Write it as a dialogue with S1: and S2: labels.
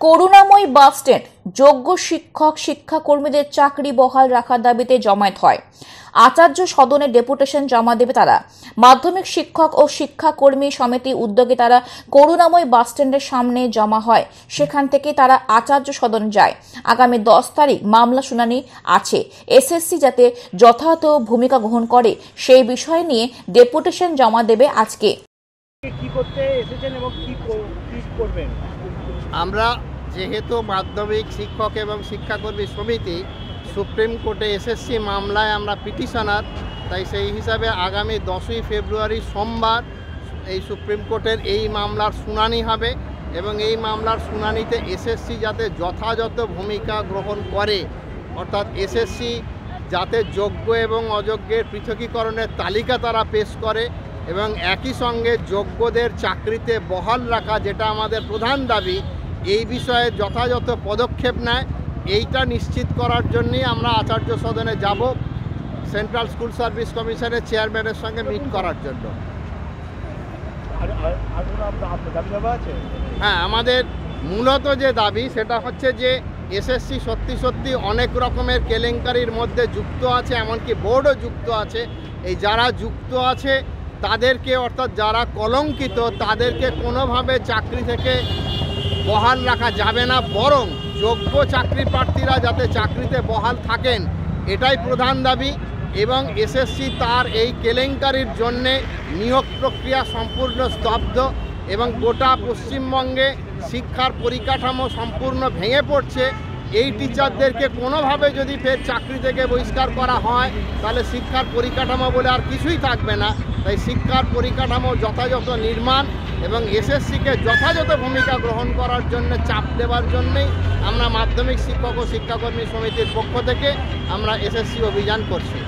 S1: করুণাময়ী bus stand যোগ্য শিক্ষক শিক্ষাকর্মীদের চাকরি বহাল রাখার দাবিতে জমায়েত হয়। আচার্য সদনে ডেপুটেশন জমা দেবে তারা। মাধ্যমিক শিক্ষক ও শিক্ষাকর্মী সমিতি উদ্যোগে তারা করুণাময়ী বাস স্ট্যান্ডের সামনে জমা হয়। সেখান থেকে তারা আচার্য সদন যায়। আগামী 10 তারিখ মামলা শুনানি আছে। এসএসসি যাতে যথাযথ ভূমিকা গ্রহণ করে সেই বিষয় নিয়ে ডেপুটেশন জমা দেবে আজকে।
S2: কি করতে এসেছেন এবং কি করবেন?
S3: আমরা যেহেতু মাধ্যমিক শিক্ষক এবং শিক্ষাকর্মী সমিতি সুপ্রিম কোর্টে এসএসসি মামলায় আমরা পিটিশনার, তাই সেই হিসাবে আগামী 10ই ফেব্রুয়ারি সোমবার এই সুপ্রিম কোর্টের এই মামলার শুনানি হবে এবং এই মামলার শুনানিতে এসএসসি যাতে যথাযথ ভূমিকা গ্রহণ করে, অর্থাৎ এসএসসি যাতে যোগ্য এবং অযোগ্যের পৃথকীকরণের তালিকা তারা পেশ করে এবং একই সঙ্গে যোগ্যদের চাকরিতে বহাল রাখা, যেটা আমাদের প্রধান দাবি, এই বিষয়ে যথাযথ পদক্ষেপ নেয়। এইটা নিশ্চিত করার জন্যই আমরা আচার্য সদনে যাব, সেন্ট্রাল স্কুল সার্ভিস কমিশনের চেয়ারম্যানের সঙ্গে মিট করার জন্য। হ্যাঁ, আমাদের মূলত যে দাবি সেটা হচ্ছে যে এসএসসি সত্যি অনেক রকমের কেলেঙ্কারির মধ্যে যুক্ত আছে, এমনকি বোর্ডও যুক্ত আছে। এই যারা যুক্ত আছে তাদেরকে, অর্থাৎ যারা কলঙ্কিত, তাদেরকে কোনোভাবে চাকরি থেকে বহাল রাখা যাবে না, বরং যোগ্য চাকরি প্রার্থীরা যাতে চাকরিতে বহাল থাকেন, এটাই প্রধান দাবি। এবং এসএসসি তার এই কেলেঙ্কারির জন্যে নিয়োগ প্রক্রিয়া সম্পূর্ণ স্তব্ধ এবং গোটা পশ্চিমবঙ্গে শিক্ষার পরিকাঠামো সম্পূর্ণ ভেঙে পড়ছে। এই টিচারদেরকে কোনোভাবে যদি ফের চাকরি থেকে বহিষ্কার করা হয় তাহলে শিক্ষার পরিকাঠামো বলে আর কিছুই থাকবে না। তাই শিক্ষার পরিকাঠামো যথাযথ নির্মাণ এবং এসএসসিকে যথাযথ ভূমিকা গ্রহণ করার জন্য চাপ দেওয়ার জন্যেই আমরা মাধ্যমিক শিক্ষক ও শিক্ষাকর্মী সমিতির পক্ষ থেকে আমরা এসএসসি অভিযান করছি।